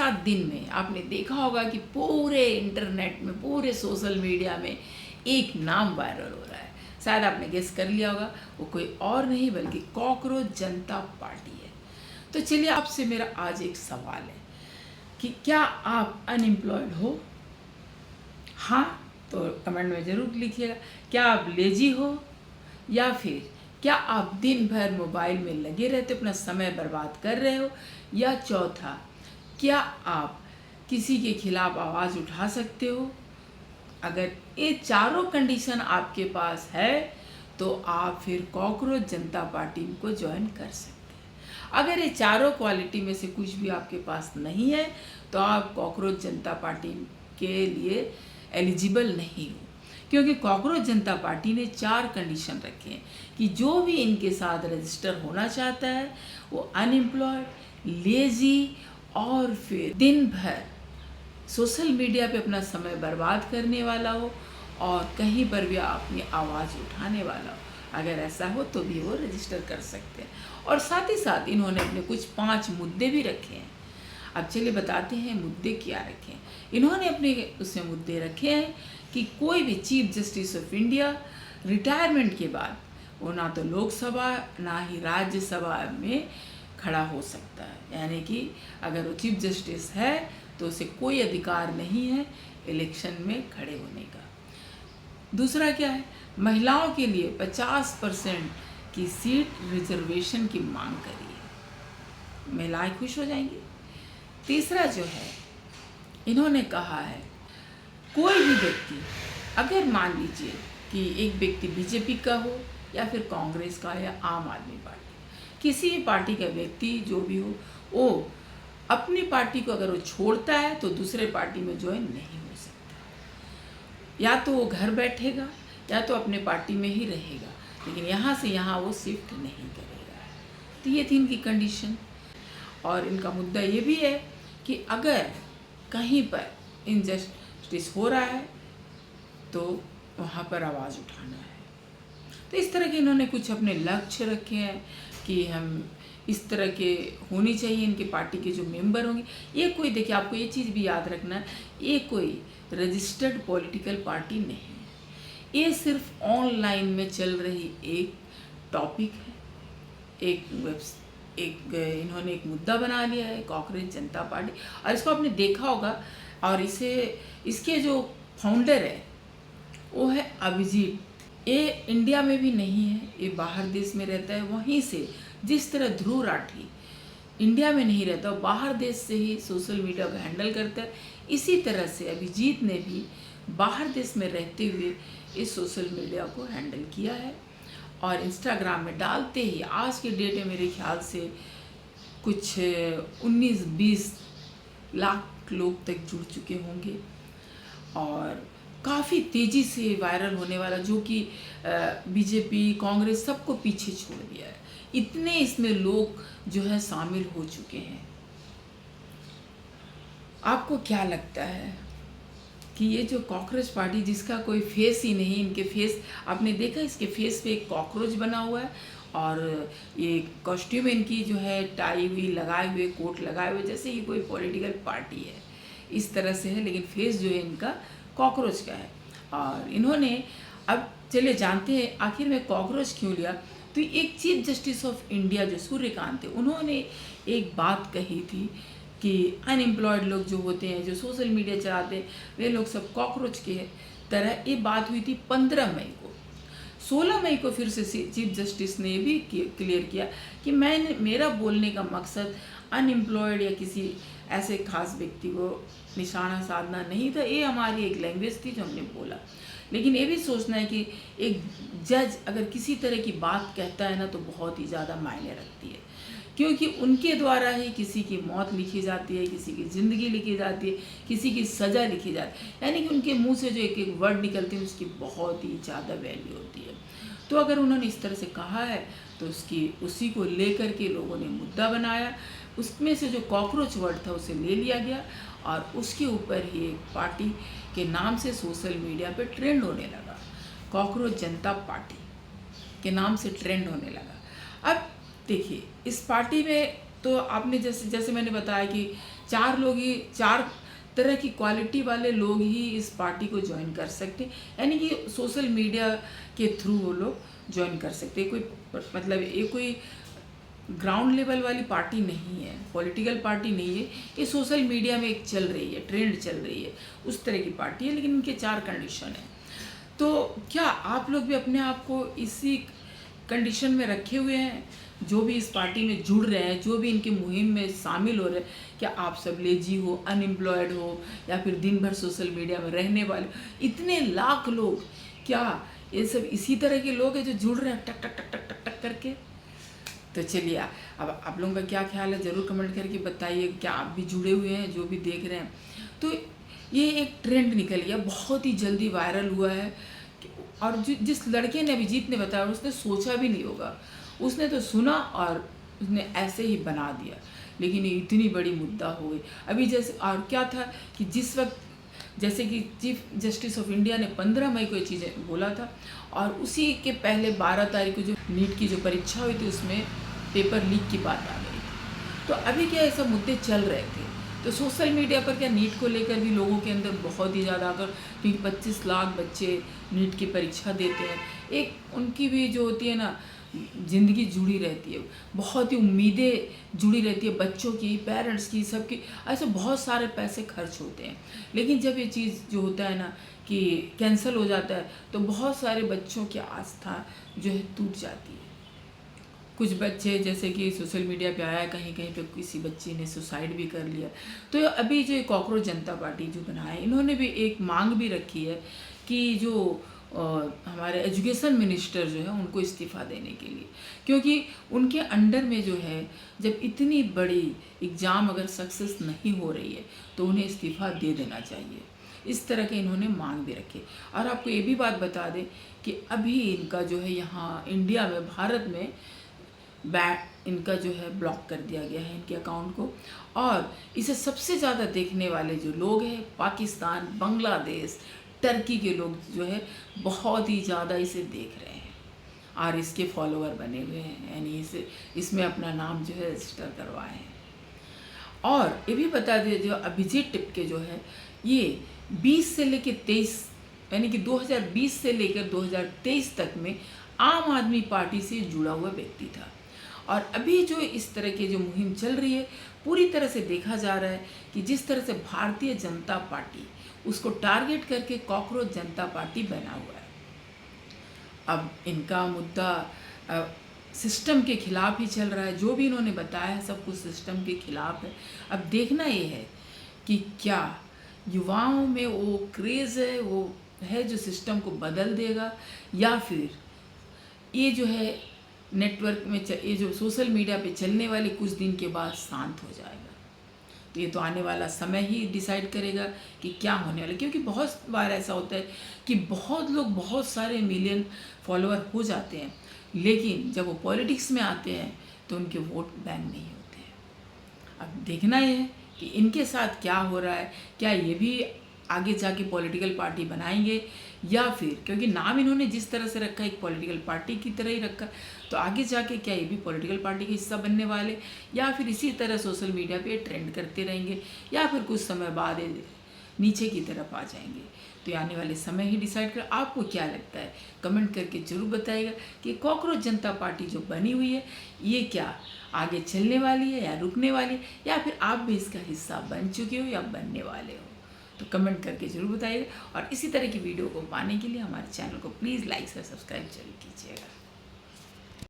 5-7 दिन में आपने देखा होगा कि पूरे इंटरनेट में, पूरे सोशल मीडिया में एक नाम वायरल हो रहा है। शायद आपने गेस कर लिया होगा, वो कोई और नहीं बल्कि कॉकरोच जनता पार्टी है। तो चलिए, आपसे मेरा आज एक सवाल है कि क्या आप अनएम्प्लॉयड हो? हाँ तो कमेंट में ज़रूर लिखिएगा। क्या आप लेजी हो, या फिर क्या आप दिन भर मोबाइल में लगे रहते अपना समय बर्बाद कर रहे हो, या चौथा, क्या आप किसी के खिलाफ आवाज़ उठा सकते हो? अगर ये चारों कंडीशन आपके पास है तो आप फिर कॉकरोच जनता पार्टी को ज्वाइन कर सकते हैं। अगर ये चारों क्वालिटी में से कुछ भी आपके पास नहीं है तो आप कॉकरोच जनता पार्टी के लिए एलिजिबल नहीं हो, क्योंकि कॉकरोच जनता पार्टी ने 4 कंडीशन रखे हैं कि जो भी इनके साथ रजिस्टर होना चाहता है वो अनएम्प्लॉयड, लेजी और फिर दिन भर सोशल मीडिया पे अपना समय बर्बाद करने वाला हो और कहीं पर भी अपनी आवाज़ उठाने वाला हो। अगर ऐसा हो तो भी वो रजिस्टर कर सकते हैं। और साथ ही साथ इन्होंने अपने कुछ 5 मुद्दे भी रखे हैं। अब चलिए बताते हैं मुद्दे क्या रखे हैं। इन्होंने अपने उसमें मुद्दे रखे हैं कि कोई भी chief justice of India retirement के बाद वो ना तो लोकसभा ना ही राज्यसभा में खड़ा हो सकता है, यानी कि अगर वो चीफ जस्टिस है तो उसे कोई अधिकार नहीं है इलेक्शन में खड़े होने का। दूसरा क्या है, महिलाओं के लिए 50% की सीट रिजर्वेशन की मांग करी है, महिलाएं खुश हो जाएंगी। तीसरा जो है, इन्होंने कहा है कोई भी व्यक्ति, अगर मान लीजिए कि एक व्यक्ति बीजेपी का हो या फिर कांग्रेस का या आम आदमी पार्टी, किसी भी पार्टी का व्यक्ति जो भी हो, वो अपनी पार्टी को अगर वो छोड़ता है तो दूसरे पार्टी में ज्वाइन नहीं हो सकता। या तो वो घर बैठेगा या तो अपने पार्टी में ही रहेगा, लेकिन यहाँ से यहाँ वो शिफ्ट नहीं करेगा। तो ये थी इनकी कंडीशन। और इनका मुद्दा ये भी है कि अगर कहीं पर इनजस्टिस हो रहा है तो वहाँ पर आवाज़ उठाना है। तो इस तरह के इन्होंने कुछ अपने लक्ष्य रखे हैं कि हम इस तरह के होनी चाहिए इनके पार्टी के जो मेंबर होंगे। ये कोई, देखिए आपको ये चीज़ भी याद रखना है, ये कोई रजिस्टर्ड पॉलिटिकल पार्टी नहीं है। ये सिर्फ ऑनलाइन में चल रही एक टॉपिक है, एक इन्होंने एक मुद्दा बना लिया है कॉकरोच जनता पार्टी। और इसको आपने देखा होगा, और इसके जो फाउंडर है वो है अभिजीत। ये इंडिया में भी नहीं है, ये बाहर देश में रहता है। वहीं से जिस तरह ध्रुव राठी इंडिया में नहीं रहता, वो बाहर देश से ही सोशल मीडिया को हैंडल करता है, इसी तरह से अभिजीत ने भी बाहर देश में रहते हुए इस सोशल मीडिया को हैंडल किया है। और इंस्टाग्राम में डालते ही आज के डेट में मेरे ख्याल से कुछ 19-20 लाख लोग तक जुड़ चुके होंगे, और काफ़ी तेज़ी से वायरल होने वाला, जो कि बीजेपी कांग्रेस सबको पीछे छोड़ दिया है। इतने इसमें लोग जो है शामिल हो चुके हैं। आपको क्या लगता है कि ये जो कॉकरोच पार्टी, जिसका कोई फेस ही नहीं, इनके फेस आपने देखा, इसके फेस पे एक कॉकरोच बना हुआ है, और ये कॉस्ट्यूम इनकी जो है टाई हुई लगाए हुए, कोट लगाए हुए, जैसे ये कोई पॉलिटिकल पार्टी है इस तरह से है, लेकिन फेस जो है इनका कॉकरोच का है। और इन्होंने, अब चलिए जानते हैं आखिर में कॉकरोच क्यों लिया। तो एक चीफ जस्टिस ऑफ इंडिया जो सूर्यकांत थे, उन्होंने एक बात कही थी कि अनएम्प्लॉयड लोग जो होते हैं, जो सोशल मीडिया चलाते हैं, वे लोग सब कॉकरोच के तरह। ये बात हुई थी 15 मई को। 16 मई को फिर से चीफ जस्टिस ने भी क्लियर किया कि मेरा बोलने का मकसद अनएम्प्लॉयड या किसी ऐसे खास व्यक्ति को निशाना साधना नहीं था। ये हमारी एक लैंग्वेज थी जो हमने बोला। लेकिन ये भी सोचना है कि एक जज अगर किसी तरह की बात कहता है ना, तो बहुत ही ज़्यादा मायने रखती है, क्योंकि उनके द्वारा ही किसी की मौत लिखी जाती है, किसी की ज़िंदगी लिखी जाती है, किसी की सज़ा लिखी जाती है। यानी कि उनके मुंह से जो एक एक वर्ड निकलते हैं उसकी बहुत ही ज़्यादा वैल्यू होती है। तो अगर उन्होंने इस तरह से कहा है तो उसी को लेकर के लोगों ने मुद्दा बनाया। उसमें से जो कॉकरोच वर्ड था उसे ले लिया गया, और उसके ऊपर ही एक पार्टी के नाम से सोशल मीडिया पे ट्रेंड होने लगा। कॉकरोच जनता पार्टी के नाम से ट्रेंड होने लगा। अब देखिए, इस पार्टी में तो आपने जैसे मैंने बताया कि 4 लोग ही 4 तरह की क्वालिटी वाले लोग ही इस पार्टी को ज्वाइन कर सकते हैं, यानी कि सोशल मीडिया के थ्रू वो लोग ज्वाइन कर सकते हैं। कोई मतलब ये कोई ग्राउंड लेवल वाली पार्टी नहीं है, पॉलिटिकल पार्टी नहीं है, ये सोशल मीडिया में एक चल रही है, ट्रेंड चल रही है, उस तरह की पार्टी है। लेकिन इनके 4 कंडीशन हैं। तो क्या आप लोग भी अपने आप को इसी कंडीशन में रखे हुए हैं? जो भी इस पार्टी में जुड़ रहे हैं, जो भी इनके मुहिम में शामिल हो रहे हैं, क्या आप सब लेजी हो, अनएम्प्लॉयड हो, या फिर दिन भर सोशल मीडिया में रहने वाले? इतने लाख लोग, क्या ये सब इसी तरह के लोग हैं जो जुड़ रहे हैं टक टक टक टक टक टक करके? तो चलिए, अब आप लोगों का क्या ख्याल है ज़रूर कमेंट करके बताइए। क्या आप भी जुड़े हुए हैं जो भी देख रहे हैं? तो ये एक ट्रेंड निकल गया, बहुत ही जल्दी वायरल हुआ है। और जिस लड़के ने, अभिजीत ने बताया, उसने सोचा भी नहीं होगा, उसने तो सुना और उसने ऐसे ही बना दिया। लेकिन ये इतनी बड़ी मुद्दा हो गई अभी। जैसे और क्या था कि जिस वक्त जैसे कि चीफ जस्टिस ऑफ इंडिया ने 15 मई को ये चीज़ें बोला था, और उसी के पहले 12 तारीख को जो नीट की जो परीक्षा हुई थी उसमें पेपर लीक की बात आ गई थी। तो अभी क्या ये सब मुद्दे चल रहे थे, तो सोशल मीडिया पर क्या नीट को लेकर भी लोगों के अंदर बहुत ही ज़्यादा आकर, क्योंकि 25 लाख बच्चे नीट की परीक्षा देते हैं, एक उनकी भी जो होती है ना ज़िंदगी जुड़ी रहती है, बहुत ही उम्मीदें जुड़ी रहती है, बच्चों की, पेरेंट्स की, सबकी। ऐसे बहुत सारे पैसे खर्च होते हैं। लेकिन जब ये चीज़ जो होता है ना कि कैंसिल हो जाता है, तो बहुत सारे बच्चों की आस्था जो है टूट जाती है। कुछ बच्चे, जैसे कि सोशल मीडिया पे आया, कहीं कहीं पे किसी बच्चे ने सुसाइड भी कर लिया। तो अभी जो कॉकरोच जनता पार्टी जो बनाए, इन्होंने भी एक मांग भी रखी है कि जो हमारे एजुकेशन मिनिस्टर जो है उनको इस्तीफ़ा देने के लिए, क्योंकि उनके अंडर में जो है जब इतनी बड़ी एग्ज़ाम अगर सक्सेस नहीं हो रही है तो उन्हें इस्तीफ़ा दे देना चाहिए। इस तरह के इन्होंने मांग भी रखी। और आपको ये भी बात बता दें कि अभी इनका जो है यहाँ इंडिया में, भारत में इनका जो है ब्लॉक कर दिया गया है, इनके अकाउंट को। और इसे सबसे ज़्यादा देखने वाले जो लोग हैं, पाकिस्तान, बांग्लादेश, टर्की के लोग जो है बहुत ही ज़्यादा इसे देख रहे हैं और इसके फॉलोअर बने हुए हैं, यानी इसमें अपना नाम जो है रजिस्टर करवाए हैं। और ये भी बता दें, जो अभिजीत टिपके जो है ये 20 से लेकर 23, यानी कि 2020 से लेकर 2023 तक में आम आदमी पार्टी से जुड़ा हुआ व्यक्ति था। और अभी जो इस तरह की जो मुहिम चल रही है, पूरी तरह से देखा जा रहा है कि जिस तरह से भारतीय जनता पार्टी उसको टारगेट करके कॉकरोच जनता पार्टी बना हुआ है। अब इनका मुद्दा सिस्टम के खिलाफ ही चल रहा है। जो भी इन्होंने बताया है सब कुछ सिस्टम के खिलाफ है। अब देखना ये है कि क्या युवाओं में वो क्रेज़ है, वो है जो सिस्टम को बदल देगा, या फिर ये जो है नेटवर्क में ये जो सोशल मीडिया पे चलने वाले कुछ दिन के बाद शांत हो जाएगा। तो ये तो आने वाला समय ही डिसाइड करेगा कि क्या होने वाला। क्योंकि बहुत बार ऐसा होता है कि बहुत लोग बहुत सारे मिलियन फॉलोअर हो जाते हैं, लेकिन जब वो पॉलिटिक्स में आते हैं तो उनके वोट बैंक नहीं होते हैं। अब देखना ये है कि इनके साथ क्या हो रहा है, क्या ये भी आगे जाके पॉलिटिकल पार्टी बनाएंगे, या फिर, क्योंकि नाम इन्होंने जिस तरह से रखा है एक पॉलिटिकल पार्टी की तरह ही रखा, तो आगे जाके क्या ये भी पॉलिटिकल पार्टी का हिस्सा बनने वाले, या फिर इसी तरह सोशल मीडिया पे ट्रेंड करते रहेंगे, या फिर कुछ समय बाद नीचे की तरफ आ जाएंगे। तो ये आने वाले समय ही डिसाइड कर। आपको क्या लगता है कमेंट करके ज़रूर बताइएगा कि कॉकरोच जनता पार्टी जो बनी हुई है ये क्या आगे चलने वाली है या रुकने वाली है, या फिर आप भी इसका हिस्सा बन चुके हो या बनने वाले हो। तो कमेंट करके ज़रूर बताइएगा। और इसी तरह की वीडियो को पाने के लिए हमारे चैनल को प्लीज़ लाइक और सब्सक्राइब जरूर कीजिएगा।